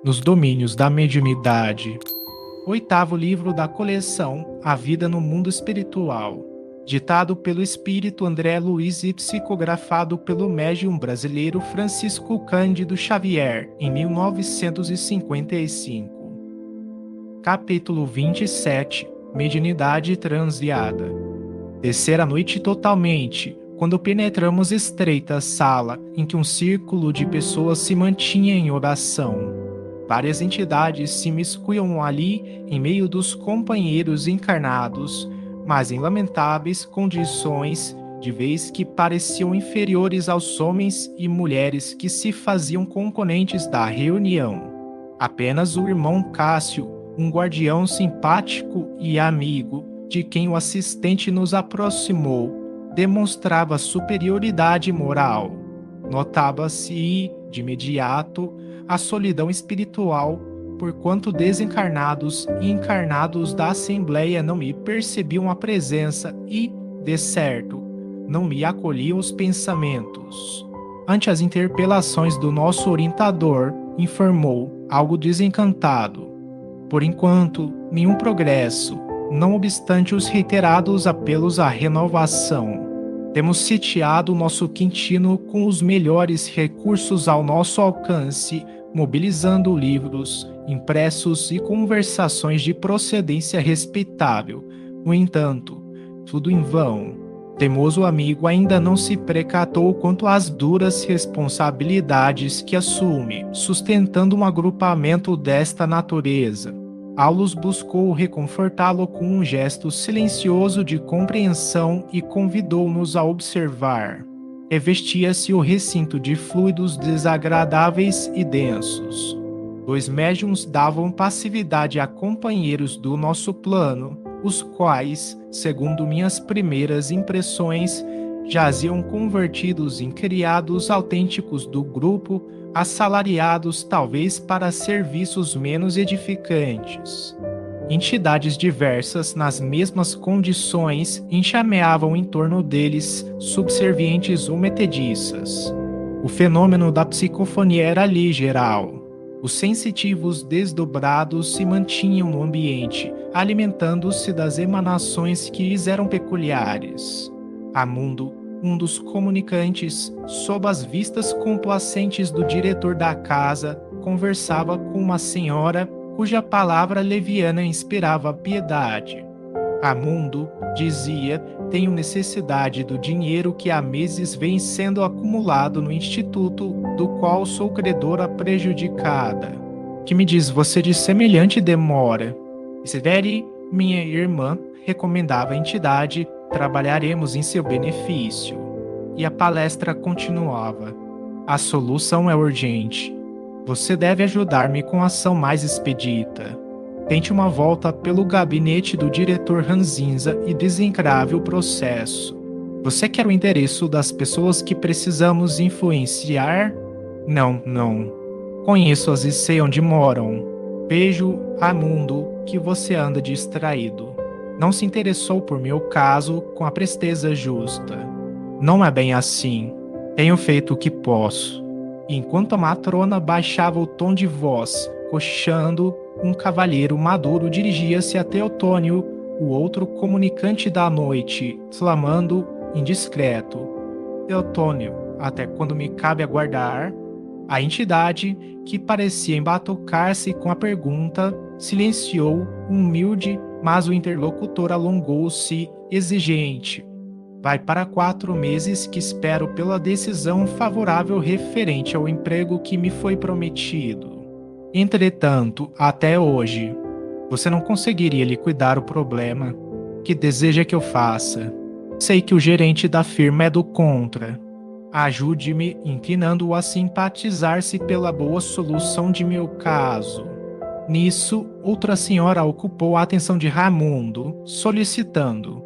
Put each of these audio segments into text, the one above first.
Nos domínios da mediunidade. Oitavo livro da coleção A Vida no Mundo Espiritual. Ditado pelo espírito André Luiz e psicografado pelo médium brasileiro Francisco Cândido Xavier, em 1955. Capítulo 27. Mediunidade transviada. Descer a noite totalmente, quando penetramos estreita sala em que um círculo de pessoas se mantinha em oração. Várias entidades se miscuiam ali em meio dos companheiros encarnados, mas em lamentáveis condições, de vez que pareciam inferiores aos homens e mulheres que se faziam componentes da reunião. Apenas o irmão Cássio, um guardião simpático e amigo, de quem o assistente nos aproximou, demonstrava superioridade moral. Notava-se, de imediato, a solidão espiritual, porquanto desencarnados e encarnados da Assembleia não me percebiam a presença e, de certo, não me acolhiam os pensamentos. Ante as interpelações do nosso orientador, informou, algo desencantado: por enquanto, nenhum progresso, não obstante os reiterados apelos à renovação. Temos sitiado o nosso quintino com os melhores recursos ao nosso alcance, mobilizando livros, impressos e conversações de procedência respeitável. No entanto, tudo em vão. Teimoso amigo ainda não se precatou quanto às duras responsabilidades que assume, sustentando um agrupamento desta natureza. Aulus buscou reconfortá-lo com um gesto silencioso de compreensão e convidou-nos a observar. Revestia-se o recinto de fluidos desagradáveis e densos. Dois médiuns davam passividade a companheiros do nosso plano, os quais, segundo minhas primeiras impressões, jaziam convertidos em criados autênticos do grupo, assalariados talvez para serviços menos edificantes. Entidades diversas, nas mesmas condições, enxameavam em torno deles, subservientes ou metediças. O fenômeno da psicofonia era ali geral. Os sensitivos desdobrados se mantinham no ambiente, alimentando-se das emanações que lhes eram peculiares. Amundo, um dos comunicantes, sob as vistas complacentes do diretor da casa, conversava com uma senhora cuja palavra leviana inspirava piedade. Amundo, dizia, tenho necessidade do dinheiro que há meses vem sendo acumulado no instituto, do qual sou credora prejudicada. Que me diz você de semelhante demora? Sveri, minha irmã, recomendava a entidade, trabalharemos em seu benefício. E a palestra continuava. A solução é urgente. Você deve ajudar-me com a ação mais expedita. Tente uma volta pelo gabinete do diretor Ranzinza e desencrave o processo. Você quer o endereço das pessoas que precisamos influenciar? Não. Conheço-as e sei onde moram. Vejo, Amundo, que você anda distraído. Não se interessou por meu caso com a presteza justa. Não é bem assim. Tenho feito o que posso. Enquanto a matrona baixava o tom de voz, cochichando, um cavalheiro maduro dirigia-se a Teotônio, o outro comunicante da noite, clamando, indiscreto: Teotônio, até quando me cabe aguardar? A entidade, que parecia embatucar-se com a pergunta, silenciou, humilde, mas o interlocutor alongou-se, exigente. Vai para 4 meses que espero pela decisão favorável referente ao emprego que me foi prometido. Entretanto, até hoje, você não conseguiria liquidar o problema. Que deseja que eu faça? Sei que o gerente da firma é do contra. Ajude-me inclinando-o a simpatizar-se pela boa solução de meu caso. Nisso, outra senhora ocupou a atenção de Raimundo, solicitando: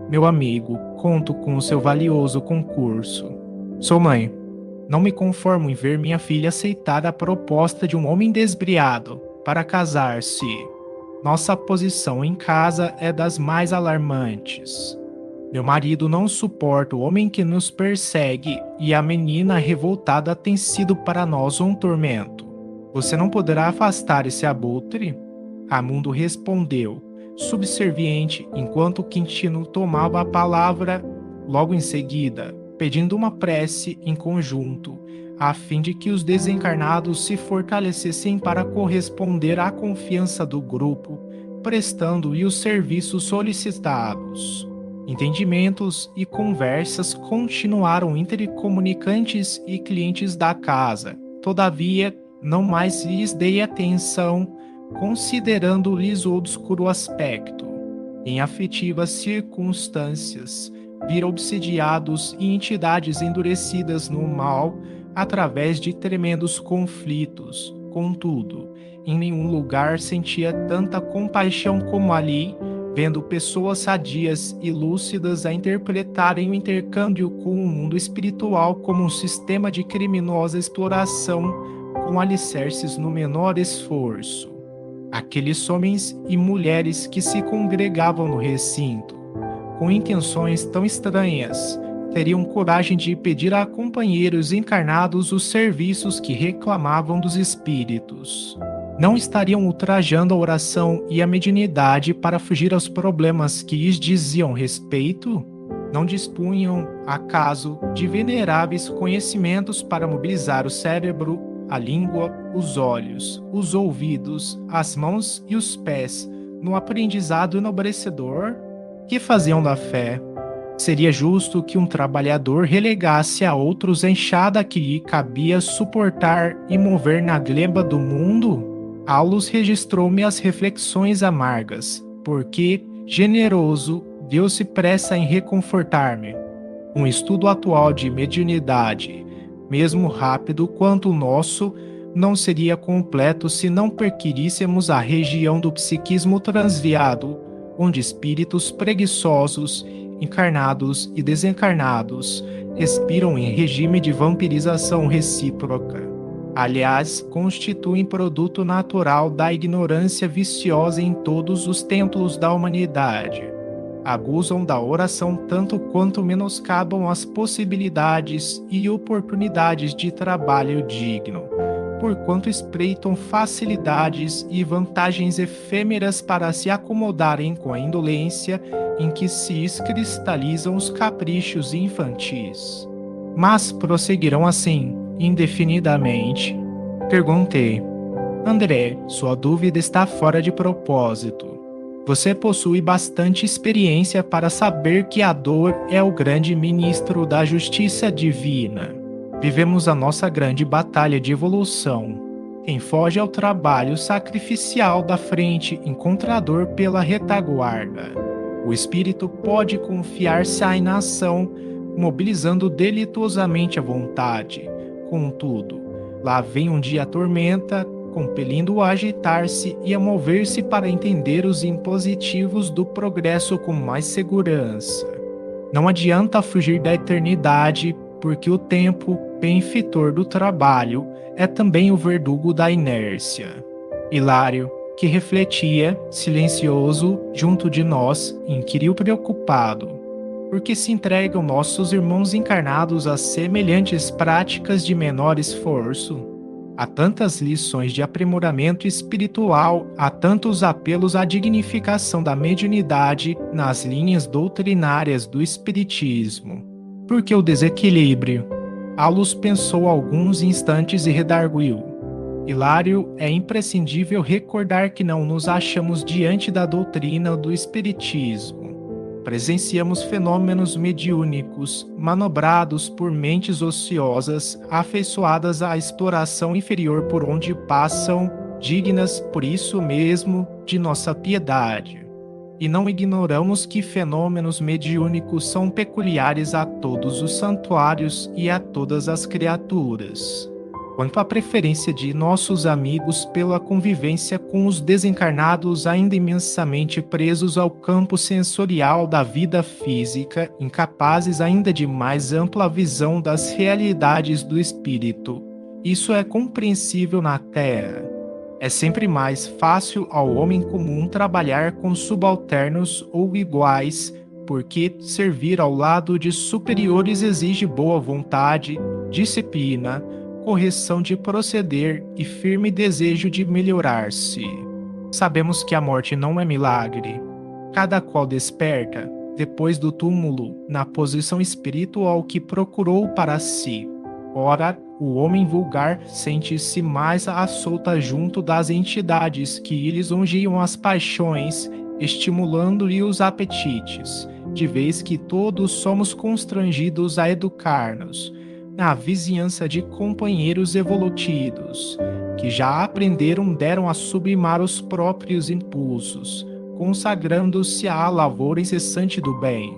meu amigo, conto com o seu valioso concurso. Sou mãe. Não me conformo em ver minha filha aceitar a proposta de um homem desbriado para casar-se. Nossa posição em casa é das mais alarmantes. Meu marido não suporta o homem que nos persegue e a menina revoltada tem sido para nós um tormento. Você não poderá afastar esse abutre? Raimundo respondeu, subserviente, enquanto Quintino tomava a palavra logo em seguida, pedindo uma prece em conjunto, a fim de que os desencarnados se fortalecessem para corresponder à confiança do grupo, prestando-lhe os serviços solicitados. Entendimentos e conversas continuaram entre comunicantes e clientes da casa. Todavia, não mais lhes dei atenção, considerando-lhes o obscuro aspecto. Em afetivas circunstâncias, vir obsidiados e entidades endurecidas no mal através de tremendos conflitos. Contudo, em nenhum lugar sentia tanta compaixão como ali, vendo pessoas sadias e lúcidas a interpretarem o intercâmbio com o mundo espiritual como um sistema de criminosa exploração com alicerces no menor esforço. Aqueles homens e mulheres que se congregavam no recinto, com intenções tão estranhas, teriam coragem de pedir a companheiros encarnados os serviços que reclamavam dos espíritos. Não estariam ultrajando a oração e a mediunidade para fugir aos problemas que lhes diziam respeito? Não dispunham, acaso, de veneráveis conhecimentos para mobilizar o cérebro, a língua, os olhos, os ouvidos, as mãos e os pés no aprendizado enobrecedor? Que faziam da fé? Seria justo que um trabalhador relegasse a outros a enxada que lhe cabia suportar e mover na gleba do mundo? Aulus registrou-me as reflexões amargas, porque, generoso, Deus se pressa em reconfortar-me. Um estudo atual de mediunidade, mesmo rápido quanto o nosso, não seria completo se não perquiríssemos a região do psiquismo transviado, onde espíritos preguiçosos, encarnados e desencarnados respiram em regime de vampirização recíproca. Aliás, constituem produto natural da ignorância viciosa em todos os templos da humanidade. Abusam da oração tanto quanto menoscabam as possibilidades e oportunidades de trabalho digno, porquanto espreitam facilidades e vantagens efêmeras para se acomodarem com a indolência em que se cristalizam os caprichos infantis. Mas prosseguirão assim, indefinidamente. Perguntei: André, sua dúvida está fora de propósito. Você possui bastante experiência para saber que a dor é o grande ministro da justiça divina. Vivemos a nossa grande batalha de evolução. Quem foge ao trabalho sacrificial da frente encontra a dor pela retaguarda. O espírito pode confiar-se à inação, mobilizando delituosamente a vontade. Contudo, lá vem um dia a tormenta, compelindo-o a agitar-se e a mover-se para entender os impositivos do progresso com mais segurança. Não adianta fugir da eternidade, porque o tempo, benfeitor do trabalho, é também o verdugo da inércia. Hilário, que refletia, silencioso, junto de nós, inquiriu preocupado: por que se entregam nossos irmãos encarnados a semelhantes práticas de menor esforço? Há tantas lições de aprimoramento espiritual, há tantos apelos à dignificação da mediunidade nas linhas doutrinárias do espiritismo. Por que o desequilíbrio? Aulus pensou alguns instantes e redarguiu: Hilário, é imprescindível recordar que não nos achamos diante da doutrina do espiritismo. Presenciamos fenômenos mediúnicos, manobrados por mentes ociosas, afeiçoadas à exploração inferior por onde passam, dignas, por isso mesmo, de nossa piedade. E não ignoramos que fenômenos mediúnicos são peculiares a todos os santuários e a todas as criaturas. Quanto à preferência de nossos amigos pela convivência com os desencarnados ainda imensamente presos ao campo sensorial da vida física, incapazes ainda de mais ampla visão das realidades do espírito, isso é compreensível na Terra. É sempre mais fácil ao homem comum trabalhar com subalternos ou iguais, porque servir ao lado de superiores exige boa vontade, disciplina, correção de proceder e firme desejo de melhorar-se. Sabemos que a morte não é milagre. Cada qual desperta, depois do túmulo, na posição espiritual que procurou para si. Ora, o homem vulgar sente-se mais à solta junto das entidades que lhe lisonjeiam as paixões, estimulando-lhe os apetites, de vez que todos somos constrangidos a educar-nos, na vizinhança de companheiros evolutivos, que já aprenderam deram a sublimar os próprios impulsos, consagrando-se à lavoura incessante do bem.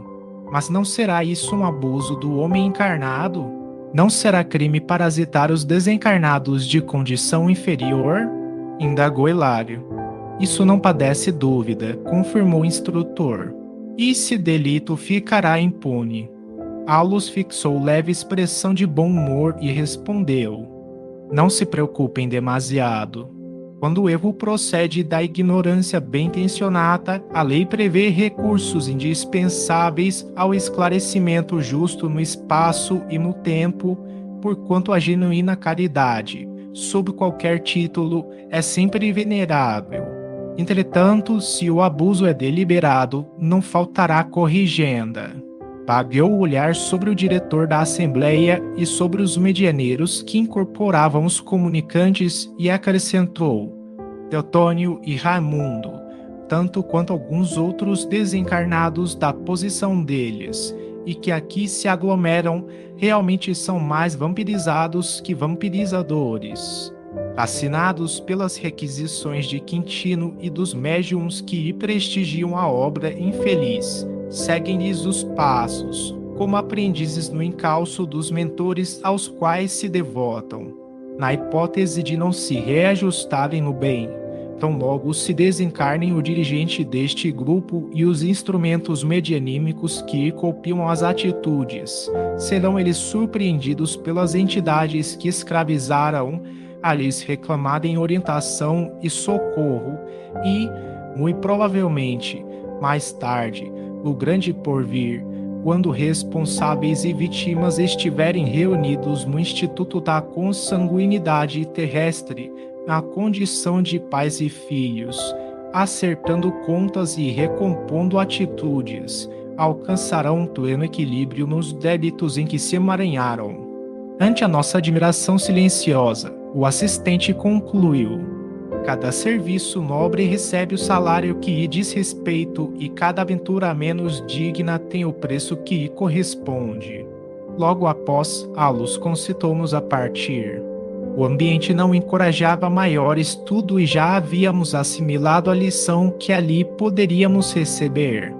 Mas não será isso um abuso do homem encarnado? Não será crime parasitar os desencarnados de condição inferior? Indagou Hilário. Isso não padece dúvida, confirmou o instrutor. E esse delito ficará impune. Alus fixou leve expressão de bom humor e respondeu: não se preocupem demasiado. Quando o erro procede da ignorância bem-intencionada, a lei prevê recursos indispensáveis ao esclarecimento justo no espaço e no tempo, porquanto a genuína caridade, sob qualquer título, é sempre venerável. Entretanto, se o abuso é deliberado, não faltará corrigenda. Vagueou o olhar sobre o diretor da Assembleia e sobre os medianeiros que incorporavam os comunicantes e acrescentou: Teotônio e Raimundo, tanto quanto alguns outros desencarnados da posição deles, e que aqui se aglomeram, realmente são mais vampirizados que vampirizadores. Fascinados pelas requisições de Quintino e dos médiums que lhe prestigiam a obra infeliz, seguem-lhes os passos, como aprendizes no encalço dos mentores aos quais se devotam. Na hipótese de não se reajustarem no bem, tão logo se desencarnem o dirigente deste grupo e os instrumentos medianímicos que copiam as atitudes, serão eles surpreendidos pelas entidades que escravizaram a lhes reclamarem orientação e socorro e, muito provavelmente, mais tarde, no grande porvir, quando responsáveis e vítimas estiverem reunidos no Instituto da Consanguinidade Terrestre, na condição de pais e filhos, acertando contas e recompondo atitudes, alcançarão um pleno equilíbrio nos débitos em que se emaranharam. Ante a nossa admiração silenciosa, o assistente concluiu: cada serviço nobre recebe o salário que lhe diz respeito e cada aventura menos digna tem o preço que lhe corresponde. Logo após, Alus concitou-nos a partir. O ambiente não encorajava maior estudo e já havíamos assimilado a lição que ali poderíamos receber.